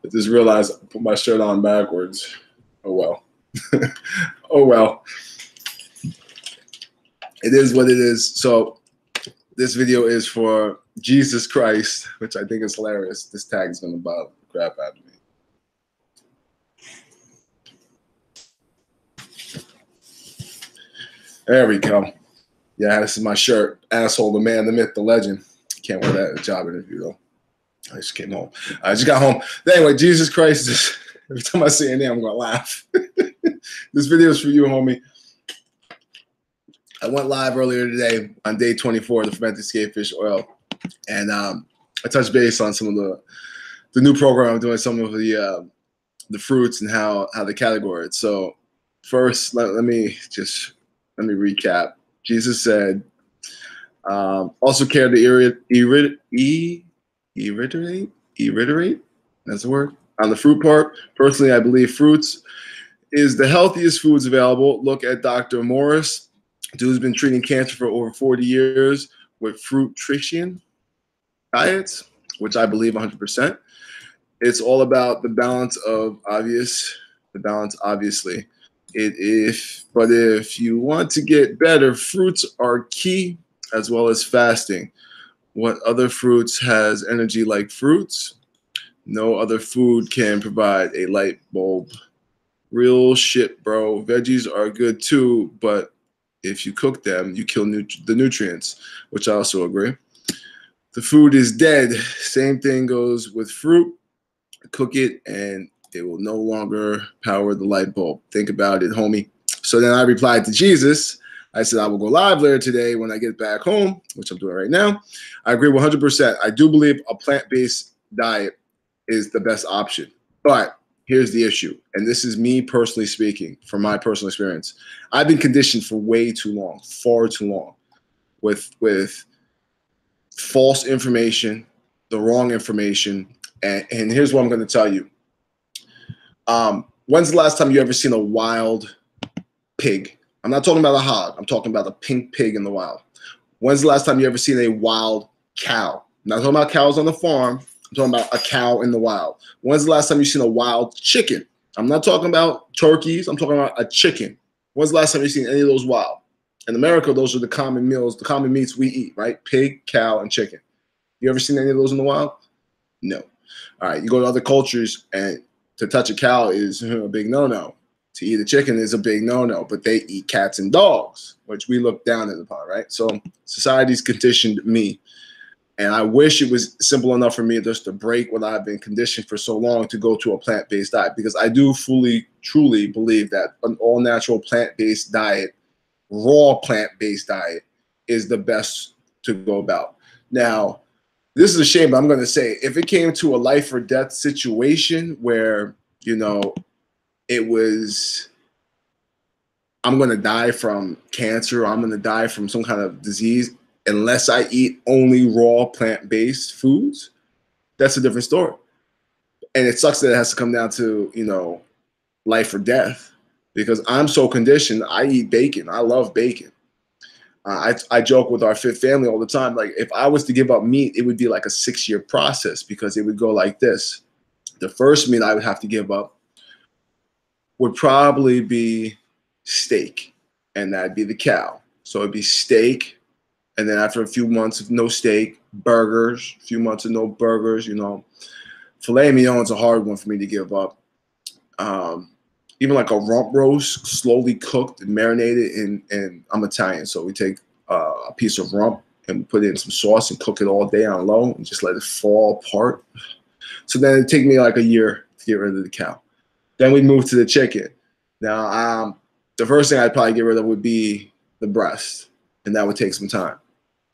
I just realized I put my shirt on backwards. Oh well. Oh well. It is what it is. So this video is for Jesus Christ, which I think is hilarious. This tag is gonna bother the crap out of me. There we go. Yeah, this is my shirt. Asshole, the man, the myth, the legend. Can't wear that in a job interview though. I just came home. I just got home. Anyway, Jesus Christ. Every time I say a name, I'm gonna laugh. This video is for you, homie. I went live earlier today on day 24 of the fermented scapefish oil, and I touched base on some of the new program I'm doing, some of the fruits and how they categorize it. So first, let me recap. Jesus said, also care to reiterate. That's the word. On the fruit part, personally, I believe fruits is the healthiest foods available. Look at Doctor Morse. Dude's been treating cancer for over 40 years with fruitarian diets, which I believe 100%. It's all about the balance, obviously. But if you want to get better, fruits are key, as well as fasting. What other fruits has energy like fruits? No other food can provide a light bulb. Real shit, bro. Veggies are good too, but if you cook them, you kill the nutrients, which I also agree. The food is dead. Same thing goes with fruit. Cook it, and it will no longer power the light bulb. Think about it, homie. So then I replied to Jesus. I said I will go live later today when I get back home, which I'm doing right now. I agree 100%. I do believe a plant-based diet is the best option. But here's the issue, and this is me personally speaking from my personal experience. I've been conditioned for way too long, far too long, with false information, the wrong information, and here's what I'm going to tell you. When's the last time you ever seen a wild pig? I'm not talking about a hog. I'm talking about a pink pig in the wild. When's the last time you ever seen a wild cow? I'm not talking about cows on the farm. I'm talking about a cow in the wild. When's the last time you've seen a wild chicken? I'm not talking about turkeys. I'm talking about a chicken. When's the last time you've seen any of those wild? In America, those are the common meals, the common meats we eat, right? Pig, cow, and chicken. You ever seen any of those in the wild? No. All right, you go to other cultures, and to touch a cow is a big no-no. To eat a chicken is a big no-no, but they eat cats and dogs, which we look down upon, right? So society's conditioned me. And I wish it was simple enough for me just to break what I've been conditioned for so long to go to a plant-based diet, because I do truly believe that an all-natural plant-based diet, raw plant-based diet, is the best to go about. Now, this is a shame, but I'm going to say, if it came to a life or death situation where, you know, it was, I'm going to die from cancer, or I'm going to die from some kind of disease, unless I eat only raw plant-based foods, that's a different story. And it sucks that it has to come down to, you know, life or death, because I'm so conditioned. I eat bacon. I love bacon. I joke with our fit family all the time. Like, if I was to give up meat, it would be like a 6-year process, because it would go like this. The first meat I would have to give up would probably be steak, and that'd be the cow. So it'd be steak. And then after a few months of no steak, burgers, a few months of no burgers, you know. Filet mignon is a hard one for me to give up. Even like a rump roast, slowly cooked and marinated and I'm Italian, so we take a piece of rump and put it in some sauce and cook it all day on low and just let it fall apart. So then it'd take me like a year to get rid of the cow. Then we'd move to the chicken. Now, the first thing I'd probably get rid of would be the breast, and that would take some time.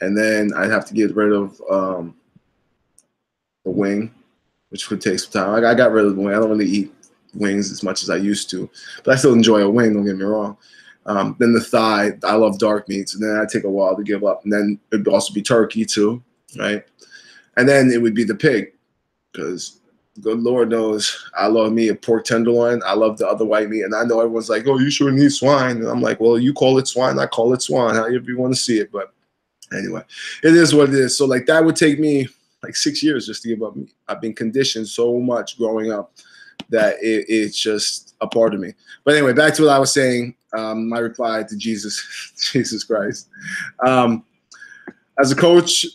And then I'd have to get rid of the wing, which would take some time. I got rid of the wing. I don't really eat wings as much as I used to, but I still enjoy a wing, don't get me wrong. Then the thigh, I love dark meats, and then I'd take a while to give up. And then it'd also be turkey too, right? And then it would be the pig, because good Lord knows I love me a pork tenderloin. I love the other white meat, and I know everyone's like, oh, you shouldn't eat swine. And I'm like, well, you call it swine, I call it swine, however you want to see it. But anyway, it is what it is. So like that would take me like 6 years just to give up meat. I've been conditioned so much growing up that it's just a part of me. But anyway, back to what I was saying. My reply to Jesus, Jesus Christ. As a coach,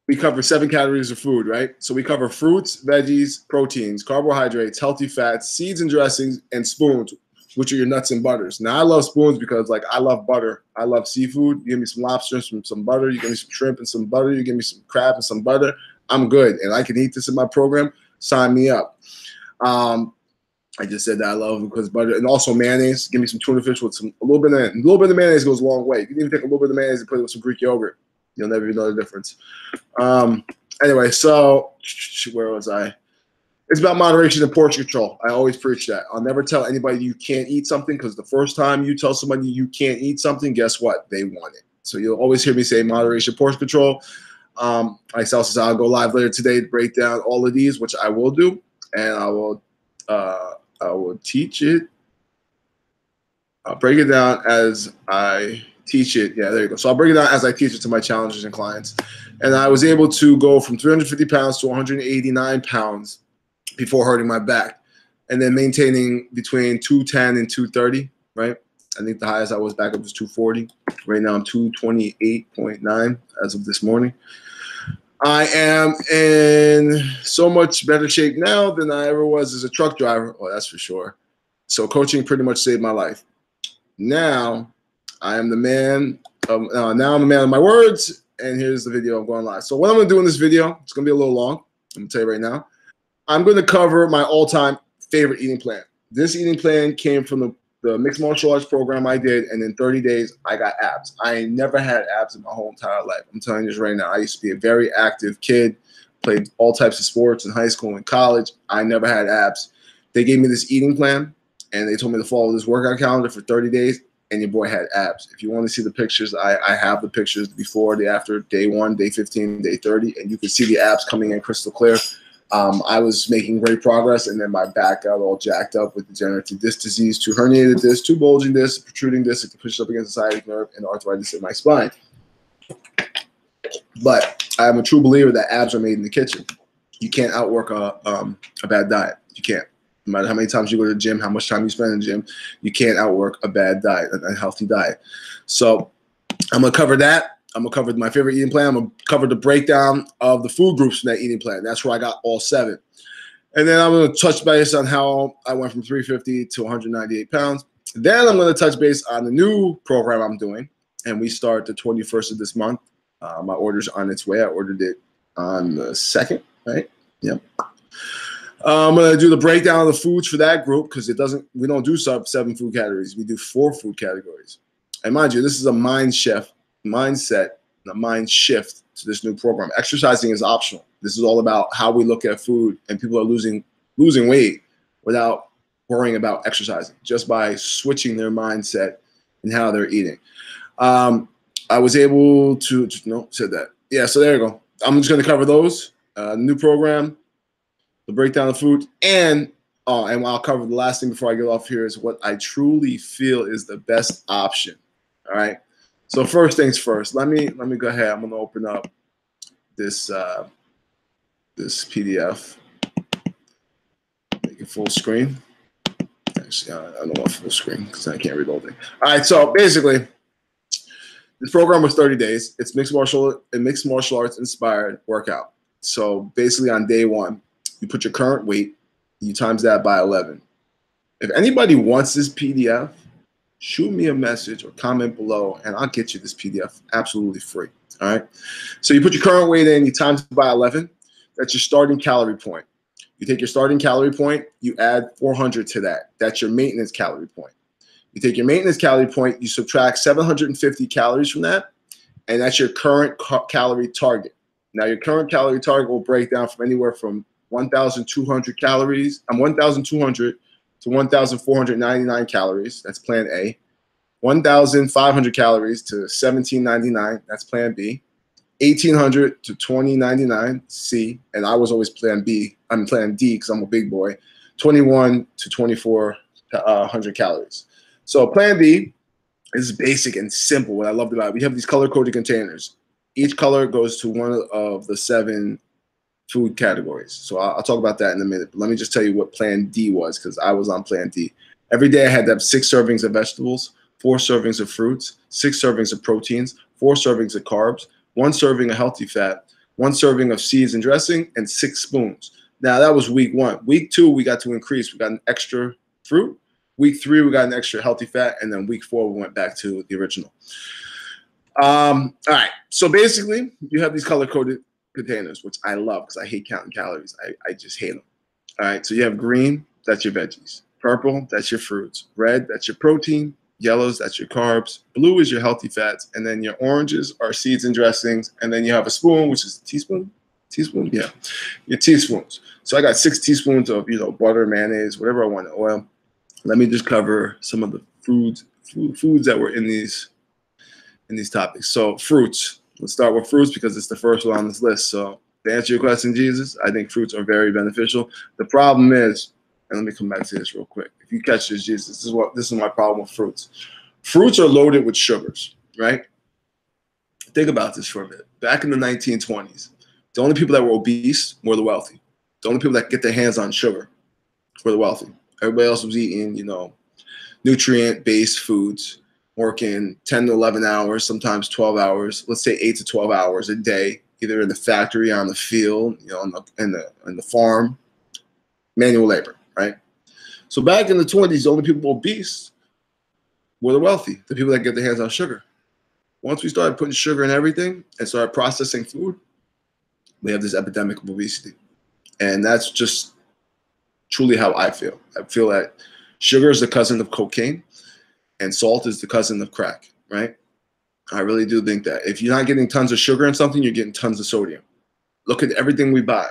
we cover 7 categories of food, right? So we cover fruits, veggies, proteins, carbohydrates, healthy fats, seeds and dressings, and spoons, which are your nuts and butters. Now, I love spoons because, like, I love butter. I love seafood. You give me some lobster and some butter. You give me some shrimp and some butter. You give me some crab and some butter. I'm good, and I can eat this in my program. Sign me up. I just said that I love it because butter, and also mayonnaise. Give me some tuna fish with a little bit of mayonnaise goes a long way. You can even take a little bit of mayonnaise and put it with some Greek yogurt. You'll never even know the difference. Anyway, so where was I? It's about moderation and portion control. I always preach that. I'll never tell anybody you can't eat something, because the first time you tell somebody you can't eat something, guess what? They want it. So you'll always hear me say moderation, portion control. Like Sal says, I'll go live later today to break down all of these, which I will do, and I will teach it. I'll break it down as I teach it. Yeah, there you go. So I'll break it down as I teach it to my challengers and clients. And I was able to go from 350 pounds to 189 pounds before hurting my back, and then maintaining between 210 and 230, right? I think the highest I was back up was 240. Right now I'm 228.9 as of this morning. I am in so much better shape now than I ever was as a truck driver. Oh, that's for sure. So coaching pretty much saved my life. Now I am the man of, now I'm the man of my words, and here's the video I'm going live. So what I'm going to do in this video, it's going to be a little long. I'm going to tell you right now. I'm going to cover my all-time favorite eating plan. This eating plan came from the mixed martial arts program I did, and in 30 days, I got abs. I never had abs in my whole entire life. I'm telling you this right now. I used to be a very active kid, played all types of sports in high school and college. I never had abs. They gave me this eating plan, and they told me to follow this workout calendar for 30 days, and your boy had abs. If you want to see the pictures, I have the pictures before, the after, day 1, day 15, day 30, and you can see the abs coming in crystal clear. I was making great progress, and then my back got all jacked up with degenerative disc disease, 2 herniated discs, 2 bulging discs, protruding discs that pushed up against the sciatic nerve, and arthritis in my spine. But I'm a true believer that abs are made in the kitchen. You can't outwork a bad diet. You can't. No matter how many times you go to the gym, how much time you spend in the gym, you can't outwork a bad diet, a healthy diet. So I'm going to cover that. I'm going to cover my favorite eating plan. I'm going to cover the breakdown of the food groups in that eating plan. That's where I got all 7. And then I'm going to touch base on how I went from 350 to 198 pounds. Then I'm going to touch base on the new program I'm doing. And we start the 21st of this month. My order's on its way. I ordered it on the 2nd, right? Yep. I'm going to do the breakdown of the foods for that group, because we don't do 7 food categories. We do 4 food categories. And mind you, this is a mindset, a mind shift to this new program. Exercising is optional. This is all about how we look at food, and people are losing weight without worrying about exercising, just by switching their mindset and how they're eating. I was able to said that. Yeah, so there you go. I'm just going to cover those. New program, the breakdown of food, and I'll cover the last thing before I get off here is what I truly feel is the best option. All right. So first things first. Let me go ahead. I'm going to open up this this PDF. Make it full screen. Actually, I don't want full screen because I can't read the whole thing. All right. So basically, this program was 30 days. It's mixed martial arts inspired workout. So basically, on day 1, you put your current weight, you times that by 11. If anybody wants this PDF, shoot me a message or comment below, and I'll get you this PDF absolutely free. All right. So you put your current weight in, you times it by 11. That's your starting calorie point. You take your starting calorie point, you add 400 to that. That's your maintenance calorie point. You take your maintenance calorie point, you subtract 750 calories from that, and that's your current calorie target. Now, your current calorie target will break down from anywhere from 1,200 calories, 1,200 to 1,499 calories. That's plan A. 1,500 calories to 1,799. That's plan B. 1,800 to 2,099. C. And I was always plan B. I'm plan D because I'm a big boy. 21 to 2,400 calories. So plan B is basic and simple. What I loved about it, we have these color-coded containers. Each color goes to one of the 7 food categories. So I'll talk about that in a minute. But let me just tell you what Plan D was, because I was on Plan D. Every day I had to have 6 servings of vegetables, 4 servings of fruits, 6 servings of proteins, 4 servings of carbs, 1 serving of healthy fat, 1 serving of seeds and dressing, and 6 spoons. Now, that was week 1. Week 2, we got to increase. We got an extra fruit. Week 3, we got an extra healthy fat. And then week 4, we went back to the original. All right. So basically, you have these color-coded containers, which I love because I hate counting calories. I just hate them. All right. So you have green, that's your veggies. Purple, that's your fruits. Red, that's your protein. Yellows, that's your carbs. Blue is your healthy fats. And then your oranges are seeds and dressings. And then you have a spoon, which is a teaspoon. Teaspoon? Yeah. Your teaspoons. So I got 6 teaspoons of, butter, mayonnaise, whatever I want, oil. Let me just cover some of the foods that were in these topics. So fruits. Let's start with fruits because it's the first one on this list. So to answer your question, Jesus, I think fruits are very beneficial. The problem is, and let me come back to this real quick. If you catch this, Jesus, this is my problem with fruits. Fruits are loaded with sugars, right? Think about this for a minute. Back in the 1920s, the only people that were obese were the wealthy. The only people that get their hands on sugar were the wealthy. Everybody else was eating, nutrient-based foods, working 10 to 11 hours, sometimes 12 hours, let's say 8 to 12 hours a day, either in the factory, on the field, in the farm, manual labor, right? So back in the 20s, the only people obese were the wealthy, the people that get their hands on sugar. Once we started putting sugar in everything and started processing food, we have this epidemic of obesity. And that's just truly how I feel. I feel that sugar is the cousin of cocaine and salt is the cousin of crack, right? I really do think that. If you're not getting tons of sugar in something, you're getting tons of sodium. Look at everything we buy.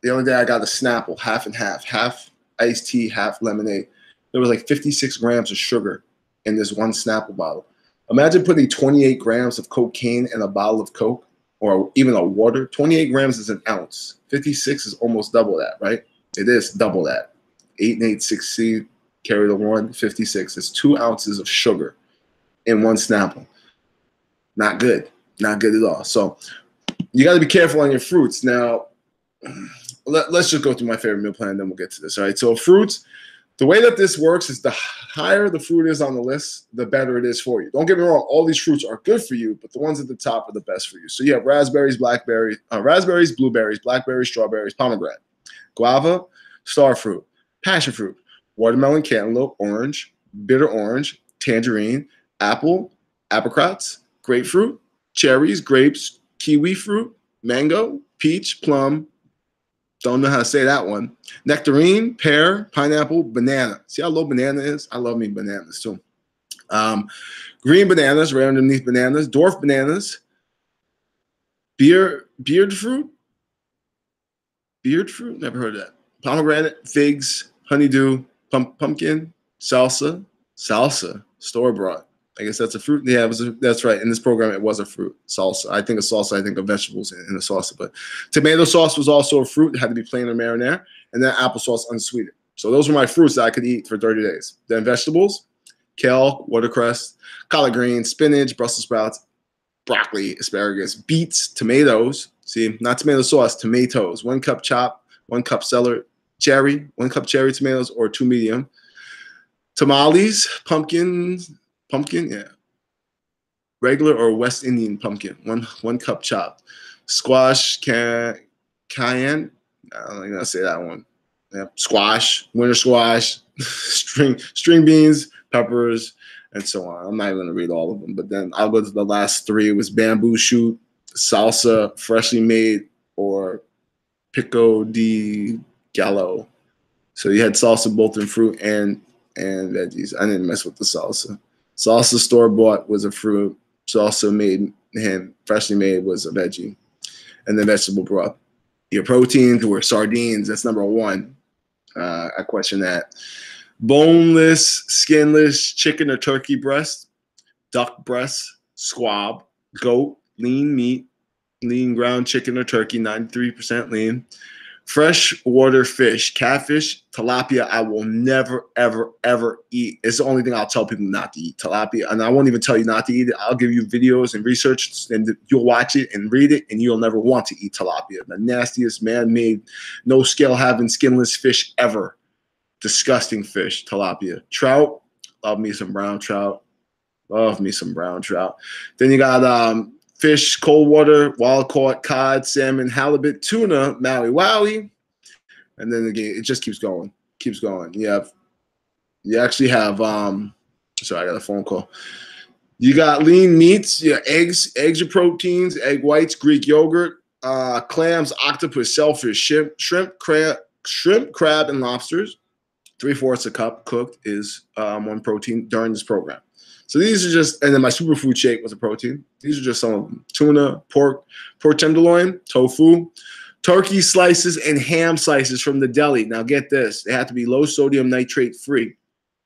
The other day I got a Snapple, half and half iced tea, half lemonade. There was like 56 grams of sugar in this one Snapple bottle. Imagine putting 28 grams of cocaine in a bottle of Coke or even a water. 28 grams is an ounce. 56 is almost double that, right? It is double that. 8 and 8, 16, carry the 1, 56. It's 2 ounces of sugar in one Snapple. Not good. Not good at all. So you got to be careful on your fruits. Now, let's just go through my favorite meal plan, then we'll get to this. All right. So fruits, the way that this works is the higher the fruit is on the list, the better it is for you. Don't get me wrong. All these fruits are good for you, but the ones at the top are the best for you. So you have raspberries, blueberries, blackberries, strawberries, pomegranate, guava, star fruit, passion fruit, watermelon, cantaloupe, orange, bitter orange, tangerine, apple, apricots, grapefruit, cherries, grapes, kiwi fruit, mango, peach, plum. Don't know how to say that one. Nectarine, pear, pineapple, banana. See how low banana is? I love me bananas too. Green bananas, right underneath bananas. Dwarf bananas. Beard fruit? Beard fruit? Never heard of that. Pomegranate, figs, honeydew, pumpkin, salsa, store-bought. I guess that's a fruit. Yeah, that's right. In this program, it was a fruit, salsa. I think of salsa, I think of vegetables in the salsa. But tomato sauce was also a fruit. It had to be plain or marinara. And then applesauce unsweetened. So those were my fruits that I could eat for 30 days. Then vegetables, kale, watercress, collard greens, spinach, Brussels sprouts, broccoli, asparagus, beets, tomatoes. See, not tomato sauce, tomatoes. 1 cup chop, 1 cup celery, cherry, 1 cup cherry tomatoes or 2 medium. Tamales, pumpkin, yeah. Regular or West Indian pumpkin, 1 cup chopped. Squash, cayenne. I don't even know how to say that one. Yeah. Squash, winter squash, string beans, peppers, and so on. I'm not even going to read all of them, but then I'll go to the last 3. It was bamboo shoot, salsa, freshly made, or pico de gallo. So you had salsa both in fruit and veggies. I didn't mess with the salsa. Salsa store-bought was a fruit. Salsa freshly made was a veggie. And then vegetable broth. Your proteins were sardines. That's number 1. I question that. Boneless, skinless chicken or turkey breast, duck breast, squab, goat, lean meat, lean ground chicken or turkey, 93% lean. Freshwater fish, catfish, tilapia, I will never, ever, ever eat. It's the only thing I'll tell people not to eat, tilapia. And I won't even tell you not to eat it. I'll give you videos and research, and you'll watch it and read it, and you'll never want to eat tilapia. The nastiest man-made, no scale having skinless fish ever. Disgusting fish, tilapia. Trout, love me some brown trout. Love me some brown trout. Then you got fish, cold water, wild caught, cod, salmon, halibut, tuna, maui wowie. And then again, it just keeps going. Keeps going. You actually have sorry, I got a phone call. You got lean meats, eggs are proteins, egg whites, Greek yogurt, clams, octopus, shellfish, shrimp, crab, and lobsters. 3/4 a cup cooked is one protein during this program. So these are just, and then my superfood shake was a protein. These are just some of them. Tuna, pork tenderloin, tofu, turkey slices, and ham slices from the deli. Now get this. They have to be low sodium nitrate free,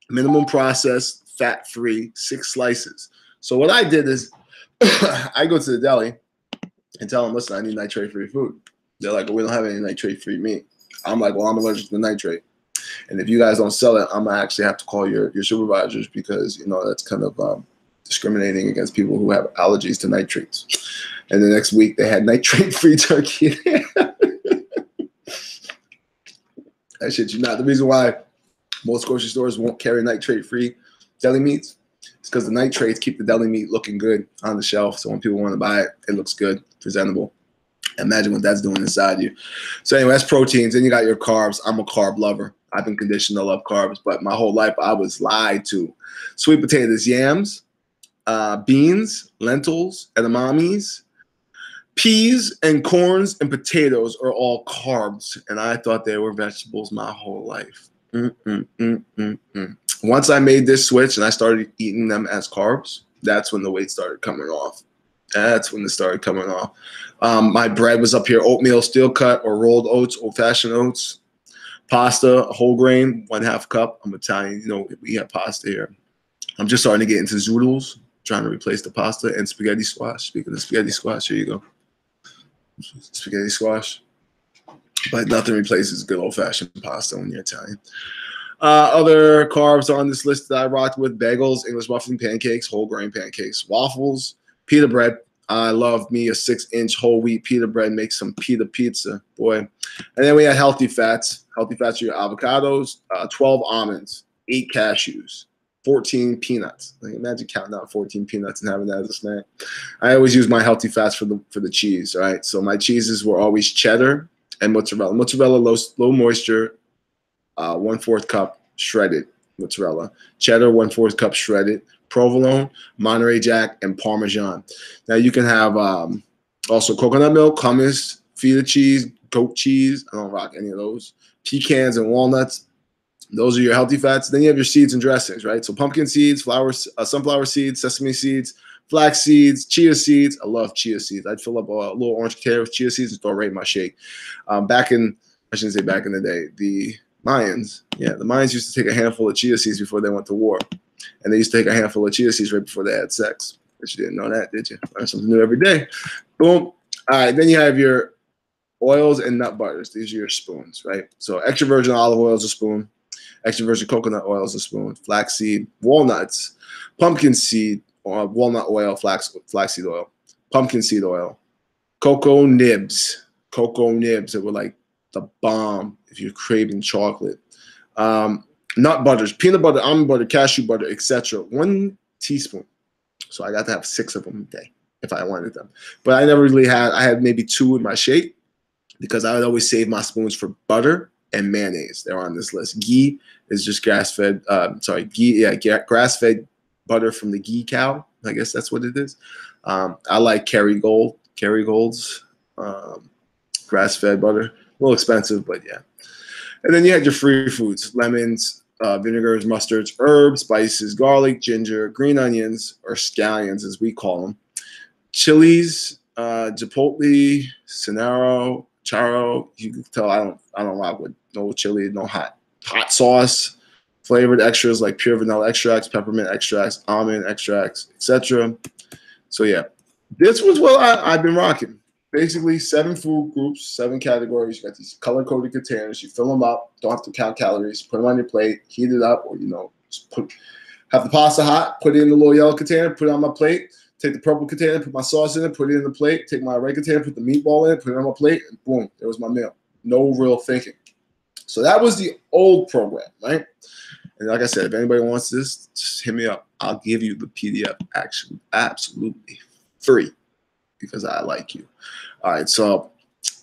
minimum processed, fat free, 6 slices. So what I did is I go to the deli and tell them, listen, I need nitrate free food. They're like, well, we don't have any nitrate free meat. I'm like, well, I'm allergic to nitrate. And if you guys don't sell it, I'm going to actually have to call your supervisors because, that's kind of discriminating against people who have allergies to nitrates. And the next week, they had nitrate-free turkey. I shit you not. The reason why most grocery stores won't carry nitrate-free deli meats is because the nitrates keep the deli meat looking good on the shelf. So when people want to buy it, it looks good, presentable. Imagine what that's doing inside you. So anyway, that's proteins. Then you got your carbs. I'm a carb lover. I've been conditioned to love carbs, but my whole life I was lied to. Sweet potatoes, yams, beans, lentils, edamames, peas, and corns and potatoes are all carbs, and I thought they were vegetables my whole life. Once I made this switch and I started eating them as carbs, that's when the weight started coming off. That's when it started coming off. My bread was up here, oatmeal, steel cut, or rolled oats, old-fashioned oats. Pasta, whole grain, 1/2 cup. I'm Italian, we have pasta here. I'm just starting to get into zoodles, trying to replace the pasta, and spaghetti squash. Speaking of spaghetti squash, here you go. Spaghetti squash. But nothing replaces good old-fashioned pasta when you're Italian. Other carbs on this list that I rocked with: bagels, English muffin pancakes, whole grain pancakes, waffles, pita bread. I love me a 6-inch whole wheat pita bread. Make some pita pizza, boy. And then we had healthy fats. Healthy fats are your avocados, 12 almonds, 8 cashews, 14 peanuts. Like, imagine counting out 14 peanuts and having that as a snack. I always use my healthy fats for the cheese. All right, so my cheeses were always cheddar and mozzarella. Mozzarella low moisture, 1/4 cup shredded mozzarella. Cheddar, 1/4 cup shredded. Provolone, Monterey Jack, and Parmesan. Now you can have also coconut milk, hummus, feta cheese, goat cheese. I don't rock any of those. Pecans and walnuts. Those are your healthy fats. Then you have your seeds and dressings, right? So pumpkin seeds, sunflower seeds, sesame seeds, flax seeds, chia seeds. I love chia seeds. I'd fill up a little orange container with chia seeds and throw it right in my shake. I shouldn't say back in the day, the Mayans used to take a handful of chia seeds before they went to war. And they used to take a handful of chia seeds right before they had sex. But you didn't know that, did you? Learn something new every day. Boom. All right, then you have your oils and nut butters. These are your spoons, right? So extra virgin olive oil is a spoon. Extra virgin coconut oil is a spoon. Flaxseed, walnuts, pumpkin seed, or walnut oil, flaxseed oil, pumpkin seed oil, cocoa nibs. Cocoa nibs that were like the bomb if you're craving chocolate. Nut butters, peanut butter, almond butter, cashew butter, etc. 1 teaspoon. So I got to have 6 of them a day if I wanted them. But I never really I had maybe 2 in my shake because I would always save my spoons for butter and mayonnaise. They're on this list. Ghee is just grass-fed, grass-fed butter from the ghee cow. I guess that's what it is. I like Kerrygold's grass-fed butter. A little expensive, but yeah. And then you had your free foods: lemons, vinegars, mustards, herbs, spices, garlic, ginger, green onions, or scallions as we call them, chilies, chipotle, cinaro, charo. You can tell I don't rock with no chili, no hot sauce, flavored extras like pure vanilla extracts, peppermint extracts, almond extracts, etc. So yeah, this was what I've been rocking. basically 7 food groups, 7 categories. You got these color-coded containers. You fill them up. Don't have to count calories. Put them on your plate. Heat it up, or just have the pasta hot. Put it in the little yellow container. Put it on my plate. Take the purple container. Put my sauce in it. Put it in the plate. Take my red container. Put the meatball in it. Put it on my plate. And boom, there was my meal. No real thinking. So that was the old program, right? And like I said, if anybody wants this, just hit me up. I'll give you the PDF actually absolutely free because I like you. All right, so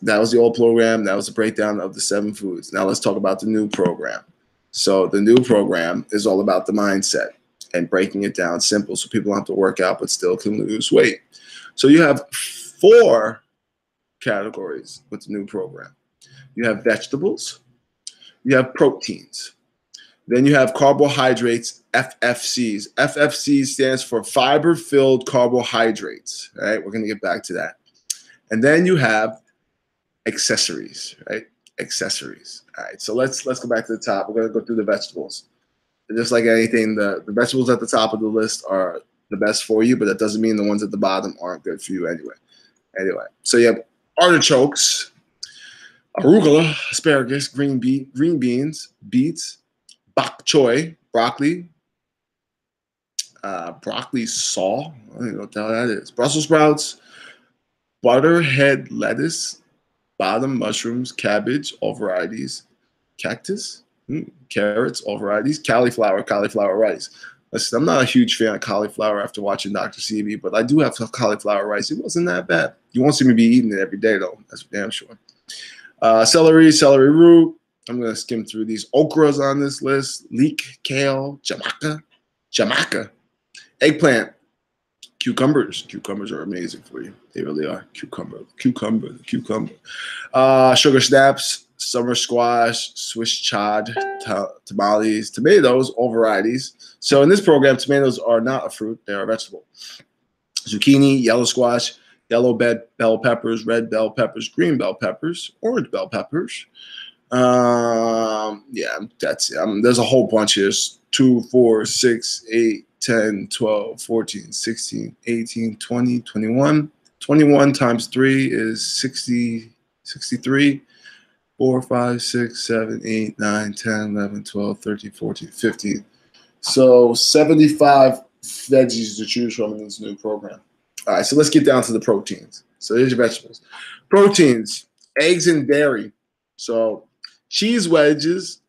that was the old program. That was a breakdown of the 7 foods. Now let's talk about the new program. So the new program is all about the mindset and breaking it down simple so people don't have to work out but still can lose weight. So you have 4 categories with the new program. You have vegetables. You have proteins. Then you have carbohydrates, FFCs. FFC stands for fiber-filled carbohydrates. All right, we're going to get back to that. And then you have accessories, right? Accessories. All right, so let's go back to the top. We're going to go through the vegetables. And just like anything, the vegetables at the top of the list are the best for you, but that doesn't mean the ones at the bottom aren't good for you anyway. So you have artichokes, arugula, asparagus, green beans, beets, bok choy, broccoli, broccoli saw. I don't even know what the hell that is. Brussels sprouts, butterhead lettuce, bottom mushrooms, cabbage, all varieties, cactus, carrots, all varieties, cauliflower rice. Listen, I'm not a huge fan of cauliflower after watching Dr. CB, but I do have some cauliflower rice. It wasn't that bad. You won't see me be eating it every day, though. That's for damn sure. Celery root. I'm going to skim through these. Okras on this list. Leek, kale, jamaica, eggplant, cucumbers. Cucumbers are amazing for you. They really are. Cucumber. Sugar snaps, summer squash, Swiss chard, tamales, tomatoes, all varieties. So in this program, tomatoes are not a fruit. They are a vegetable. Zucchini, yellow squash, yellow bell peppers, red bell peppers, green bell peppers, orange bell peppers. Yeah, that's it. There's a whole bunch here. 2, 4, 6, 8, 10, 12, 14, 16, 18, 20, 21. 21 times 3 is 60, 63. 4, 5, 6, 7, 8, 9, 10, 11, 12, 13, 14, 15. So 75 veggies to choose from in this new program. All right, so let's get down to the proteins. So here's your vegetables. Proteins, eggs and dairy. So cheese wedges,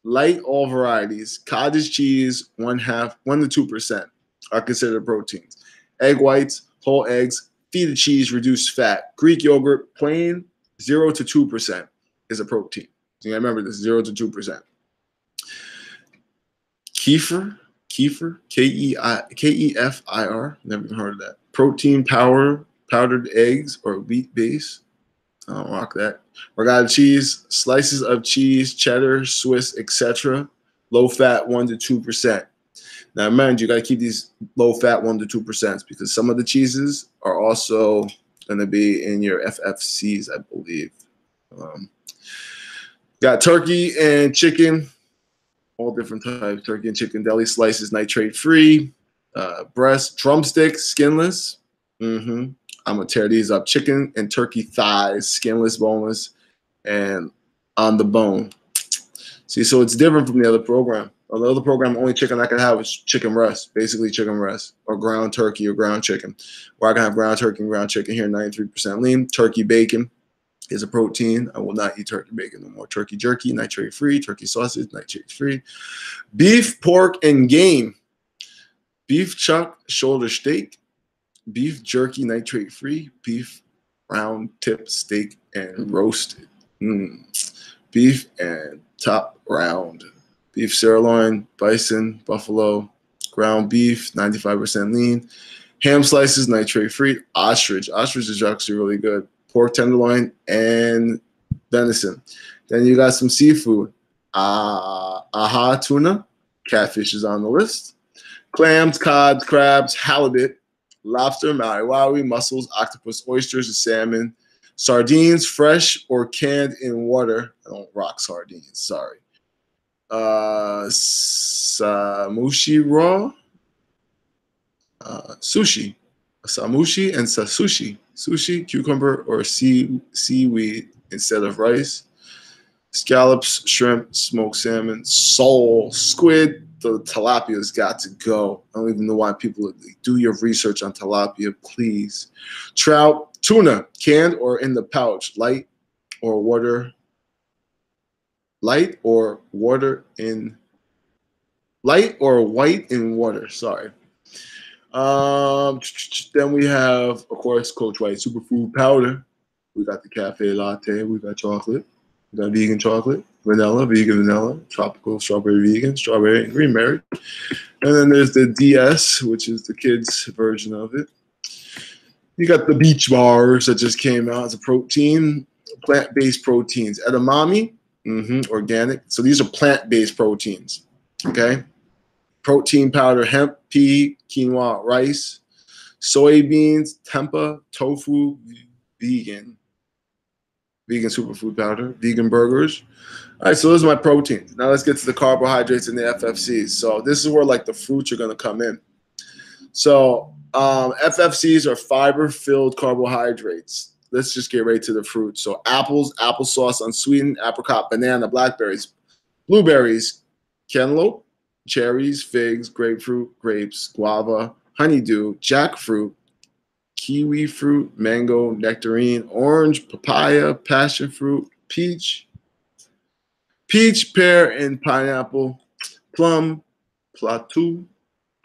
light all varieties, cottage cheese, 1 to 2% are considered proteins. Egg whites, whole eggs, feta cheese, reduced fat. Greek yogurt, plain, 0 to 2% is a protein. So you gotta remember this, 0 to 2%. Kefir, Kefir, never even heard of that. Protein powdered eggs or wheat base. I don't rock that. Regatta cheese, slices of cheese, cheddar, Swiss, etc. Low fat, 1 to 2%. Now, mind you, got to keep these low fat 1 to 2% because some of the cheeses are also going to be in your FFCs, I believe. Got turkey and chicken, all different types. Turkey and chicken deli slices, nitrate free. Breast, drumsticks, skinless. I'm going to tear these up. Chicken and turkey thighs, skinless, boneless, and on the bone. See, so it's different from the other program. The other program, only chicken I can have is chicken breast, basically chicken breast, or ground turkey or ground chicken. Where I can have ground turkey and ground chicken here, 93% lean. Turkey bacon is a protein. I will not eat turkey bacon no more. Turkey jerky, nitrate-free. Turkey sausage, nitrate-free. Beef, pork, and game. Beef chuck, shoulder steak. Beef jerky, nitrate-free. Beef round tip steak and roasted. Beef and top round. Beef sirloin, bison, buffalo, ground beef, 95% lean. Ham slices, nitrate-free. Ostrich. Ostrich is actually really good. Pork tenderloin and venison. Then you got some seafood. Aha tuna. Catfish is on the list. Clams, cod, crabs, halibut, lobster, maui, mussels, octopus, oysters, and salmon. Sardines, fresh or canned in water. I don't rock sardines, sorry. Samushi raw. Sushi. samushi and sasushi. Sushi, cucumber, or seaweed instead of rice. Scallops, shrimp, smoked salmon, sole, squid. The tilapia's got to go. I don't even know why people do your research on tilapia, please. Trout, tuna, canned or in the pouch, light or water in light or white in water. Sorry. Then we have, of course, Coach White superfood powder. We got the cafe latte. We got chocolate. We got vegan chocolate, vanilla, vegan vanilla, tropical strawberry vegan, strawberry and green berry. And then there's the DS, which is the kids' version of it. You got the beach bars that just came out. It's a protein, plant-based proteins. Edamame, organic. So these are plant-based proteins, okay? Protein powder, hemp, pea, quinoa, rice, soybeans, tempeh, tofu, vegan superfood powder, vegan burgers. All right, so those are my proteins. Now let's get to the carbohydrates and the FFCs. So this is where like the fruits are going to come in. So FFCs are fiber-filled carbohydrates. Let's just get right to the fruits. So apples, applesauce, unsweetened, apricot, banana, blackberries, blueberries, cantaloupe, cherries, figs, grapefruit, grapes, guava, honeydew, jackfruit, kiwi fruit, mango, nectarine, orange, papaya, passion fruit, peach, pear and pineapple, plum, plateau,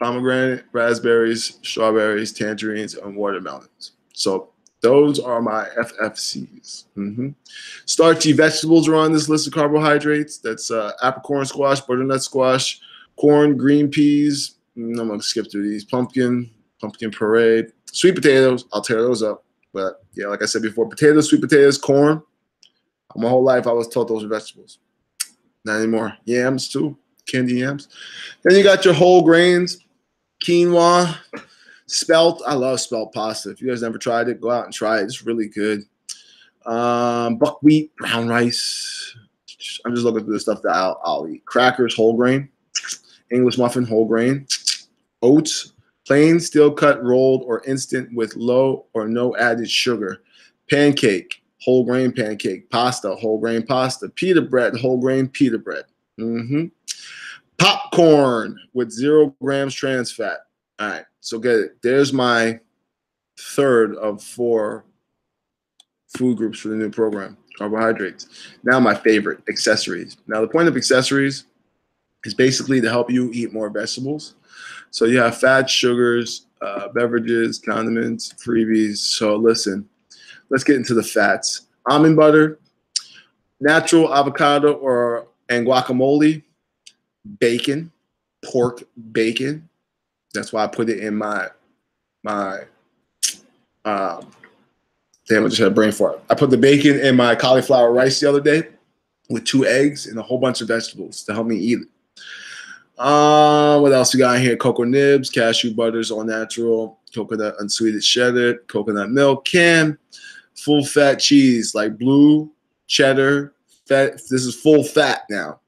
pomegranate, raspberries, strawberries, tangerines, and watermelons. So those are my FFCs. Starchy vegetables are on this list of carbohydrates. That's apricot squash, butternut squash, corn, green peas. I'm going to skip through these. Pumpkin puree, sweet potatoes. I'll tear those up. But yeah, like I said before, potatoes, sweet potatoes, corn. My whole life I was taught those are vegetables. Not anymore. Yams too, candy yams. Then you got your whole grains, quinoa, spelt. I love spelt pasta. If you guys never tried it, go out and try it. It's really good. Buckwheat, brown rice. I'm just looking through the stuff that I'll eat. Crackers, whole grain. English muffin, whole grain. Oats, plain, steel cut, rolled, or instant with low or no added sugar. Pancake, whole grain pancake. Pasta, whole grain pasta. Pita bread, whole grain pita bread. Popcorn with 0 grams trans fat. All right, so get it. There's my third of 4 food groups for the new program, carbohydrates. Now my favorite, accessories. Now the point of accessories is basically to help you eat more vegetables. So you have fats, sugars, beverages, condiments, freebies. So listen, let's get into the fats. Almond butter, natural avocado and guacamole, bacon, pork bacon. That's why I put it in my damn, I just had a brain fart. I put the bacon in my cauliflower rice the other day with 2 eggs and a whole bunch of vegetables to help me eat it. What else we got in here? Cocoa nibs, cashew butters, all natural, coconut unsweetened cheddar, coconut milk, canned, full fat cheese like blue, cheddar, fat. This is full fat now.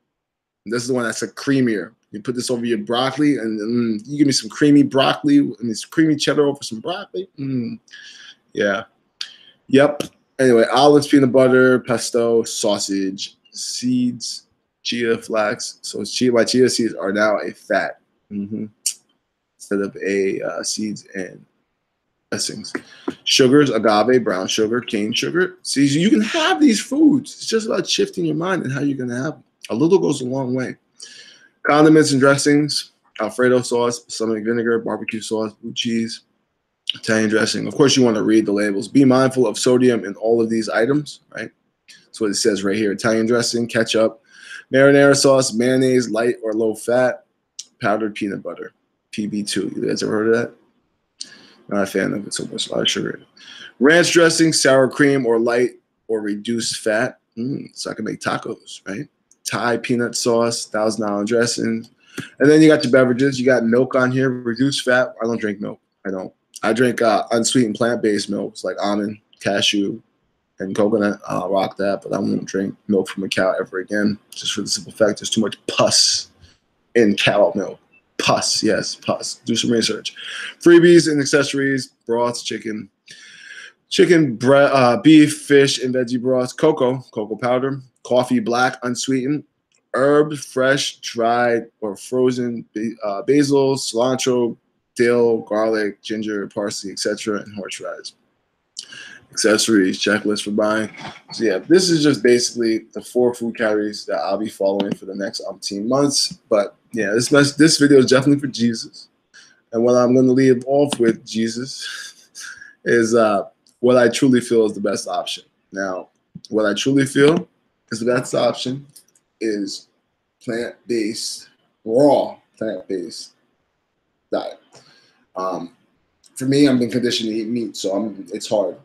This is the one that's creamier. You put this over your broccoli, and you give me some creamy broccoli, and some creamy cheddar over some broccoli. Yeah. Yep. Anyway, olives, peanut butter, pesto, sausage, seeds, chia, flax. So my chia seeds are now a fat instead of a seeds and dressings. Sugars, agave, brown sugar, cane sugar. See, you can have these foods. It's just about shifting your mind and how you're going to have them. A little goes a long way. Condiments and dressings, Alfredo sauce, balsamic vinegar, barbecue sauce, blue cheese, Italian dressing. Of course, you want to read the labels. Be mindful of sodium in all of these items, right? That's what it says right here. Italian dressing, ketchup, marinara sauce, mayonnaise, light or low fat, powdered peanut butter, PB2. You guys ever heard of that? Not a fan of it so much. A lot of sugar. Ranch dressing, sour cream, or light or reduced fat. So I can make tacos, right? Thai peanut sauce, $1,000 dressing. And then you got your beverages. You got milk on here, reduced fat. I don't drink milk. I don't. I drink unsweetened plant-based milks like almond, cashew, and coconut. I'll rock that, but I won't drink milk from a cow ever again, just for the simple fact there's too much pus in cow milk. Pus, yes, pus. Do some research. Freebies and accessories: broths, chicken, beef, fish, and veggie broths. Cocoa powder. Coffee, black, unsweetened. Herbs, fresh, dried, or frozen. Basil, cilantro, dill, garlic, ginger, parsley, etc., and horseradish. Accessories, checklist for buying. So yeah, this is just basically the 4 food categories that I'll be following for the next umpteen months. But yeah, this video is definitely for Jesus. And what I'm going to leave off with Jesus is what I truly feel is the best option. Now, what I truly feel is the best option is plant-based, raw plant-based diet. For me, I'm been conditioned to eat meat, so it's hard.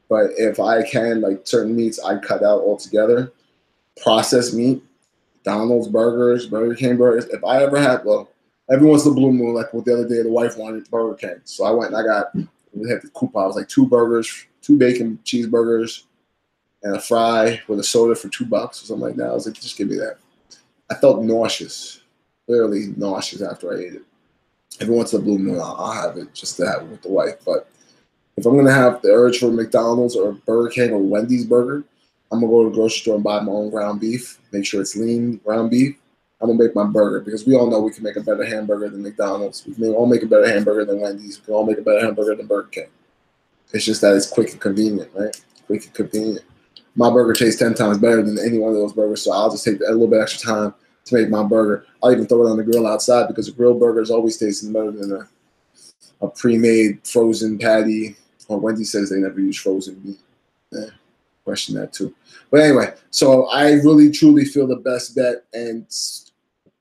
But if I can, like certain meats, I cut out altogether. Processed meat, McDonald's burgers, Burger King burgers. If I ever had, well, every once in a blue moon, like what the other day, the wife wanted Burger King. So I went and we had the coupon. It was like 2 burgers, 2 bacon cheeseburgers, and a fry with a soda for $2 or something like that. I was like, just give me that. I felt nauseous, literally nauseous after I ate it. Every once in a blue moon, I'll have it just to have it with the wife. But if I'm going to have the urge for McDonald's or Burger King or Wendy's burger, I'm going to go to the grocery store and buy my own ground beef, make sure it's lean ground beef. I'm going to make my burger because we all know we can make a better hamburger than McDonald's. We can all make a better hamburger than Wendy's. We can all make a better hamburger than Burger King. It's just that it's quick and convenient, right? Quick and convenient. My burger tastes 10 times better than any one of those burgers, so I'll just take a little bit extra time to make my burger. I'll even throw it on the grill outside because a grilled burger is always tasting better than a pre-made frozen patty. Or Wendy says they never use frozen meat. Yeah, question that too. But anyway, so I really truly feel the best bet, and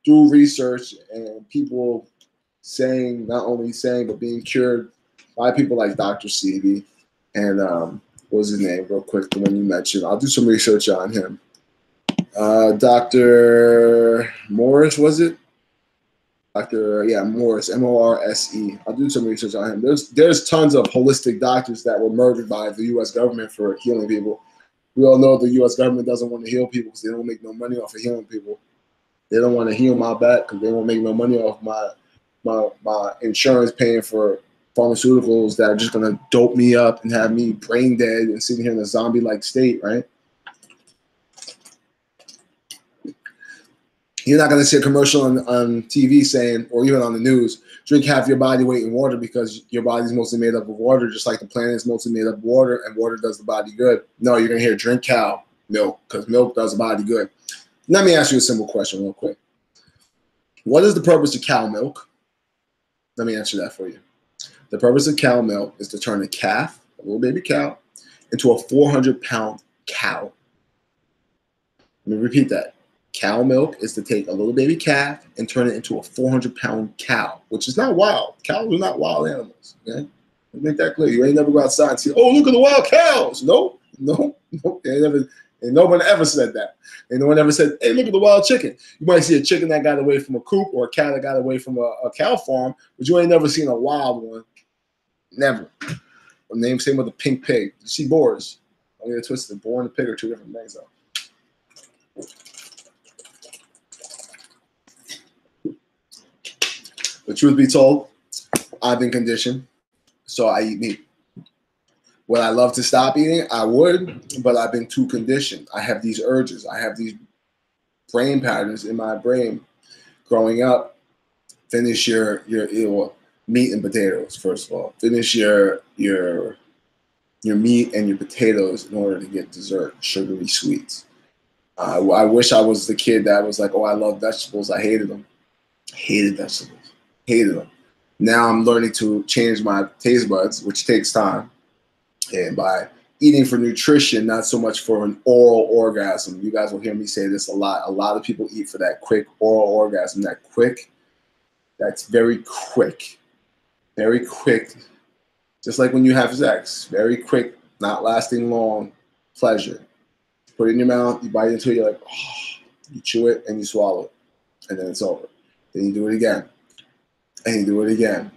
through research and people saying, not only saying, but being cured by people like Dr. Sebi and what was his name real quick, the one you mentioned. I'll do some research on him. Dr. Morse, was it? Morse, M-O-R-S-E. I'll do some research on him. There's tons of holistic doctors that were murdered by the U.S. government for healing people. We all know the U.S. government doesn't want to heal people because they don't make no money off of healing people. They don't want to heal my back because they won't make no money off my insurance paying for pharmaceuticals that are just going to dope me up and have me brain dead and sitting here in a zombie-like state, right? You're not going to see a commercial on TV saying, or even on the news, drink half your body weight in water because your body's mostly made up of water, just like the planet is mostly made up of water, and water does the body good. No, you're going to hear drink cow milk because milk does the body good. Let me ask you a simple question real quick. What is the purpose of cow milk? Let me answer that for you. The purpose of cow milk is to turn a calf, a little baby cow, into a 400-pound cow. Let me repeat that. Cow milk is to take a little baby calf and turn it into a 400-pound cow, which is not wild. Cows are not wild animals. Okay? Make that clear. You ain't never go outside and see, oh, look at the wild cows. No. And no one ever said that. And no one ever said, hey, look at the wild chicken. You might see a chicken that got away from a coop or a cow that got away from a cow farm, but you ain't never seen a wild one. Never. Same with the pink pig. You see boars. I'm going to twist it. Boar and the pig are 2 different things, though. But truth be told, I've been conditioned, so I eat meat. Would I love to stop eating? I would, but I've been too conditioned. I have these urges. I have these brain patterns in my brain. Growing up, finish your meat and potatoes, first of all. Finish your meat and your potatoes in order to get dessert, sugary sweets. I wish I was the kid that was like, oh, I love vegetables. I hated them. Hated vegetables. Hated them. Now I'm learning to change my taste buds, which takes time. And by eating for nutrition, not so much for an oral orgasm. You guys will hear me say this a lot. A lot of people eat for that quick oral orgasm. That's very quick. Very quick. Just like when you have sex. Very quick, not lasting long pleasure. Put it in your mouth, you bite into it, you're like, oh, you chew it and you swallow it. And then it's over. Then you do it again. And you do it again.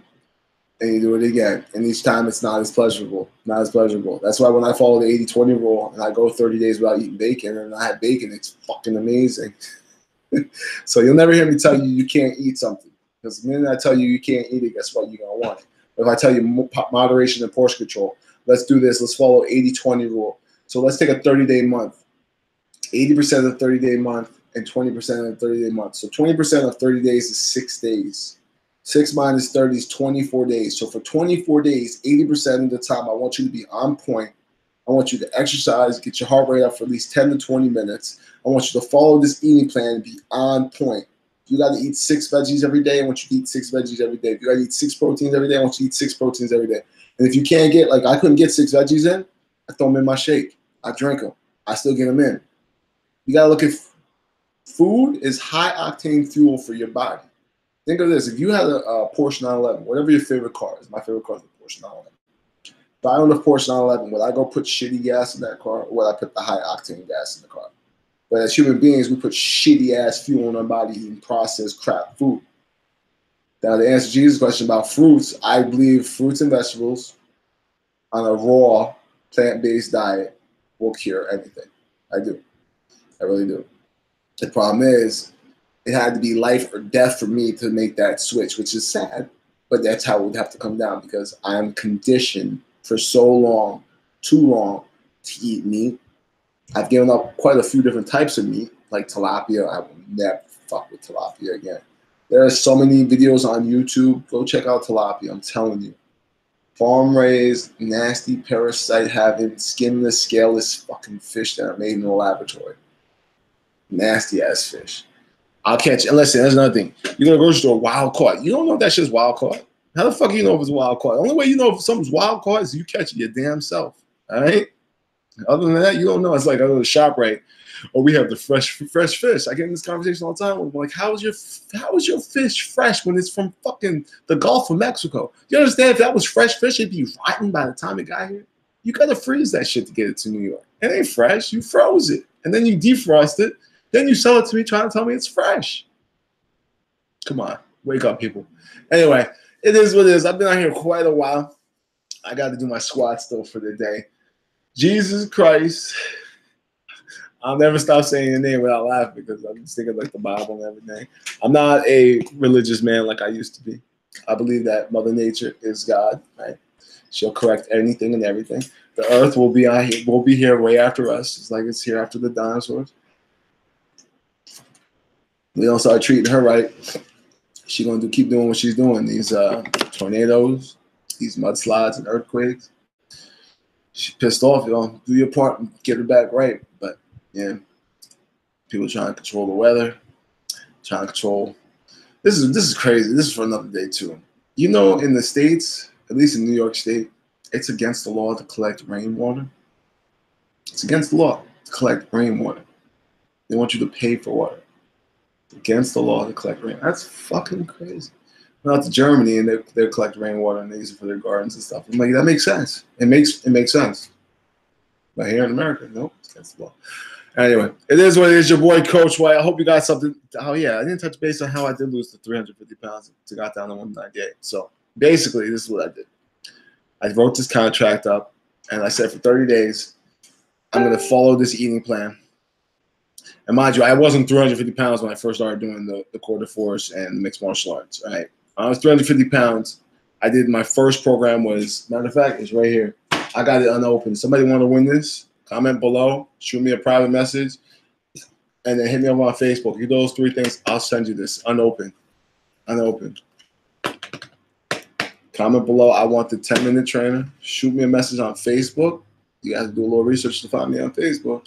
And you do it again. And each time it's not as pleasurable. Not as pleasurable. That's why when I follow the 80-20 rule and I go 30 days without eating bacon and I have bacon, it's fucking amazing. So you'll never hear me tell you you can't eat something. Because the minute I tell you you can't eat it, guess what? You're going to want it. But if I tell you moderation and portion control, let's do this. Let's follow 80-20 rule. So let's take a 30-day month. 80% of the 30-day month and 20% of the 30-day month. So 20% of 30 days is 6 days. 6 minus 30 is 24 days. So for 24 days, 80% of the time, I want you to be on point. I want you to exercise, get your heart rate up for at least 10 to 20 minutes. I want you to follow this eating plan and be on point. If you got to eat 6 veggies every day, I want you to eat 6 veggies every day. If you got to eat 6 proteins every day, I want you to eat 6 proteins every day. And if you can't get, like I couldn't get 6 veggies in, I throw them in my shake. I drink them. I still get them in. You got to look at food is high octane fuel for your body. Think of this. If you had a Porsche 911, whatever your favorite car is, my favorite car is the Porsche 911. If I owned a Porsche 911, would I go put shitty gas in that car, or would I put the high octane gas in the car? But as human beings, we put shitty ass fuel in our body eating processed crap food. Now, to answer Jesus' question about fruits, I believe fruits and vegetables on a raw, plant-based diet will cure anything. I do. I really do. The problem is, it had to be life or death for me to make that switch, which is sad, but that's how it would have to come down because I'm conditioned for so long, too long, to eat meat. I've given up quite a few different types of meat, like tilapia. I will never fuck with tilapia again. There are so many videos on YouTube. Go check out tilapia, I'm telling you. Farm-raised, nasty, parasite-having, skinless, scaleless fucking fish that are made in the laboratory. Nasty-ass fish. I'll catch it. And listen, there's another thing. You're going to go to the store wild caught. You don't know if that shit's wild caught. How the fuck do you know if it's wild caught? The only way you know if something's wild caught is you catch it your damn self. All right? Other than that, you don't know. It's like I go to the shop, right? Or we have the fresh fish. I get in this conversation all the time. I'm like, how is your fish fresh when it's from fucking the Gulf of Mexico? You understand? If that was fresh fish, it'd be rotten by the time it got here. You got to freeze that shit to get it to New York. It ain't fresh. You froze it. And then you defrost it. Then you sell it to me trying to tell me it's fresh. Come on. Wake up, people. Anyway, it is what it is. I've been out here quite a while. I got to do my squat still for the day. Jesus Christ. I'll never stop saying your name without laughing because I'm just thinking like the Bible and everything. I'm not a religious man like I used to be. I believe that Mother Nature is God, right? She'll correct anything and everything. The earth will be here way after us, just like it's here after the dinosaurs. We don't start treating her right. She's going to keep doing what she's doing. These tornadoes, these mudslides and earthquakes. She's pissed off, do your part and get her back right. But yeah, people trying to control the weather, trying to control. This is crazy. This is for another day too. You know, in the States, at least in New York State, it's against the law to collect rainwater. It's against the law to collect rainwater. They want you to pay for water. It's against the law to collect rain. That's fucking crazy. Went out to Germany and they collect rainwater and they use it for their gardens and stuff. I'm like, that makes sense. It makes sense. But here in America, nope, it's against the law. Anyway, it is what it is. Your boy, Coach White. I hope you got something. Oh, yeah, I didn't touch base on how I did lose the 350 pounds to got down to 198. So basically, this is what I did. I wrote this contract up, and I said for 30 days, I'm going to follow this eating plan. And mind you, I wasn't 350 pounds when I first started doing the quarter force and the mixed martial arts, right? I was 350 pounds. I did my first program was, matter of fact, it's right here. I got it unopened. Somebody want to win this? Comment below, shoot me a private message, and then hit me up on Facebook. You do those 3 things, I'll send you this unopened. Unopened. Comment below, I want the 10-minute trainer. Shoot me a message on Facebook. You guys do a little research to find me on Facebook.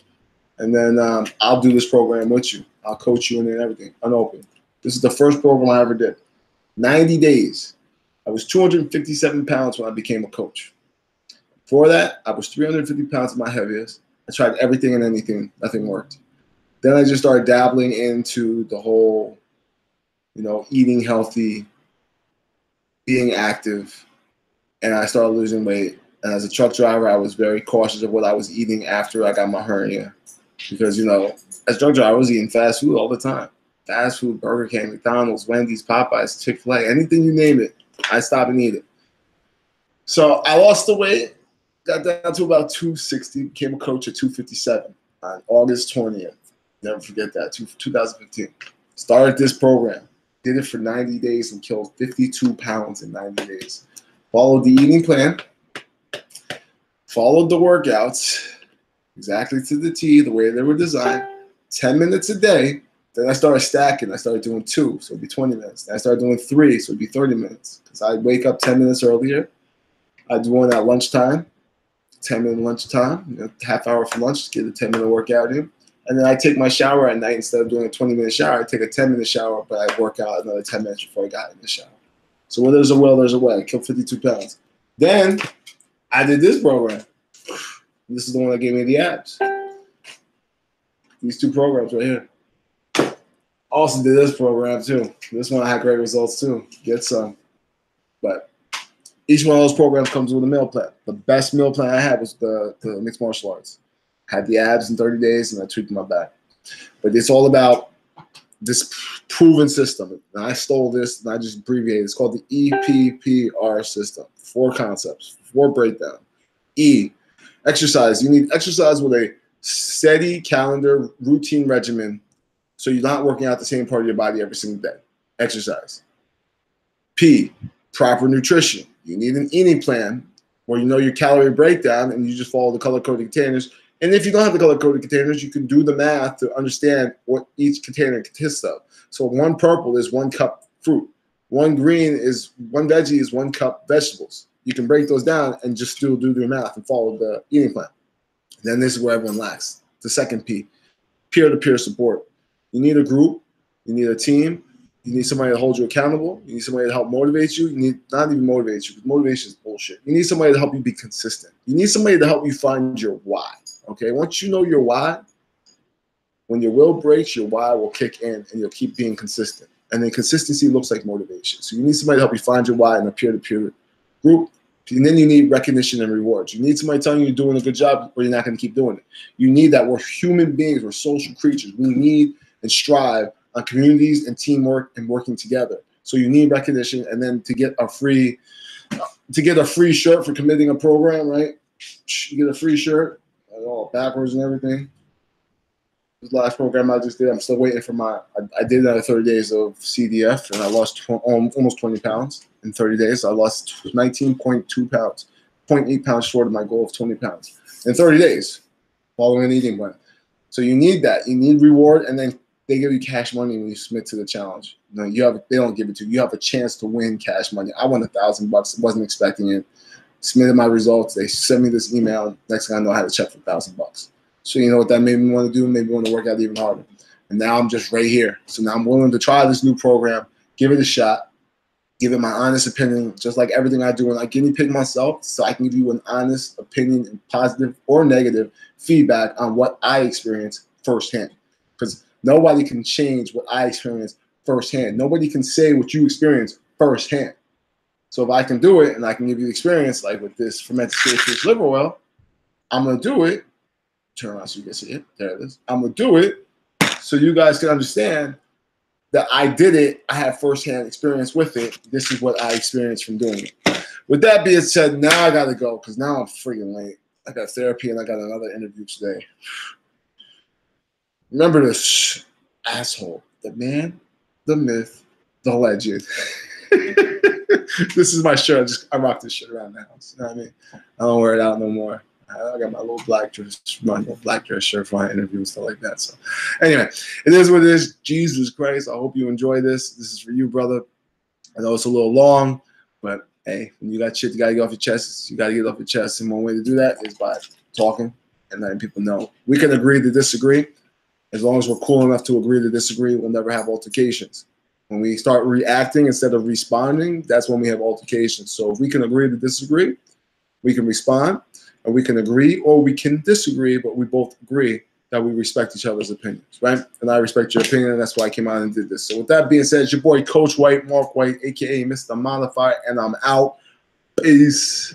And then I'll do this program with you. I'll coach you and everything, unopened. This is the first program I ever did. 90 days. I was 257 pounds when I became a coach. Before that, I was 350 pounds at my heaviest. I tried everything and anything. Nothing worked. Then I just started dabbling into the whole, eating healthy, being active, and I started losing weight. And as a truck driver, I was very cautious of what I was eating after I got my hernia. Because, as a truck driver, I was eating fast food all the time. Fast food, Burger King, McDonald's, Wendy's, Popeyes, Chick-fil-A, anything you name it, I stop and eat it. So I lost the weight, got down to about 260, became a coach at 257 on August 20th. Never forget that, 2015. Started this program. Did it for 90 days and killed 52 pounds in 90 days. Followed the eating plan. Followed the workouts exactly to the T, the way they were designed. 10 minutes a day. Then I started stacking. I started doing 2, so it'd be 20 minutes. Then I started doing 3, so it'd be 30 minutes. Because I'd wake up 10 minutes earlier. I'd do one at lunchtime, 10-minute lunchtime, half hour for lunch, get a 10-minute workout in. And then I take my shower at night. Instead of doing a 20-minute shower, I take a 10-minute shower, but I work out another 10 minutes before I got in the shower. So where there's a will, there's a way. I killed 52 pounds. Then I did this program. This is the one that gave me the abs. These 2 programs right here. Also did this program too. This one I had great results too. Get some. But each one of those programs comes with a meal plan. The best meal plan I had was the mixed martial arts. Had the abs in 30 days and I tweaked my back. But it's all about this proven system. And I stole this and I just abbreviated. It's called the EPPR system. 4 concepts, 4 breakdown. E, exercise. You need exercise with a steady calendar, routine regimen, so you're not working out the same part of your body every single day. Exercise. P, proper nutrition. You need an eating plan where you know your calorie breakdown and you just follow the color-coded containers. And if you don't have the color-coded containers, you can do the math to understand what each container consists of. So 1 purple is 1 cup fruit. 1 green is 1 veggie is 1 cup vegetables. You can break those down and just still do the math and follow the eating plan. Then this is where everyone lacks. The second P, peer-to-peer support. You need a group. You need a team. You need somebody to hold you accountable. You need somebody to help motivate you. You need not even motivate you, because motivation is bullshit. You need somebody to help you be consistent. You need somebody to help you find your why. Okay, once you know your why, when your will breaks, your why will kick in and you'll keep being consistent. And then consistency looks like motivation. So you need somebody to help you find your why in a peer-to-peer group. And then you need recognition and rewards. You need somebody telling you you're doing a good job or you're not going to keep doing it. You need that. We're human beings. We're social creatures. We need and strive on communities and teamwork and working together. So you need recognition, and then to get a free shirt for committing a program, right? You get a free shirt, all backwards and everything. This last program I just did, I'm still waiting for I did another 30 days of CDF, and I lost almost 20 pounds in 30 days. I lost 19.2 pounds, 0.8 pounds short of my goal of 20 pounds in 30 days, following an eating plan. So you need that. You need reward, and then they give you cash money when you submit to the challenge. They don't give it to you. You have a chance to win cash money. I won $1,000. Wasn't expecting it. Submitted my results. They sent me this email. Next thing I know, I had a check for $1,000. So you know what that made me want to do? Made me want to work out even harder. And now I'm just right here. So now I'm willing to try this new program, give it a shot, give it my honest opinion, just like everything I do. And I guinea pig myself so I can give you an honest opinion and positive or negative feedback on what I experienced firsthand. Because nobody can change what I experienced firsthand. Nobody can say what you experienced firsthand. So if I can do it and I can give you the experience, like with this fermented fish liver oil, I'm going to do it. Turn around so you can see it. There it is. I'm going to do it so you guys can understand that I did it. I had firsthand experience with it. This is what I experienced from doing it. With that being said, now I got to go because now I'm freaking late. I got therapy and I got another interview today. Remember this, asshole. The man, the myth, the legend. This is my shirt. I rock this shit around the house. You know what I mean? I don't wear it out no more. I got my little black dress shirt for my interview and stuff like that. So anyway, it is what it is. Jesus Christ. I hope you enjoy this. This is for you, brother. I know it's a little long, but hey, when you got shit you got to get off your chest, you got to get off your chest. And one way to do that is by talking and letting people know. We can agree to disagree. As long as we're cool enough to agree to disagree, we'll never have altercations. When we start reacting instead of responding, that's when we have altercations. So if we can agree to disagree, we can respond. And we can agree or we can disagree, but we both agree that we respect each other's opinions, right? And I respect your opinion, and that's why I came out and did this. So with that being said, it's your boy, Coach White, Mark White, a.k.a. Mr. Modified, and I'm out. Peace.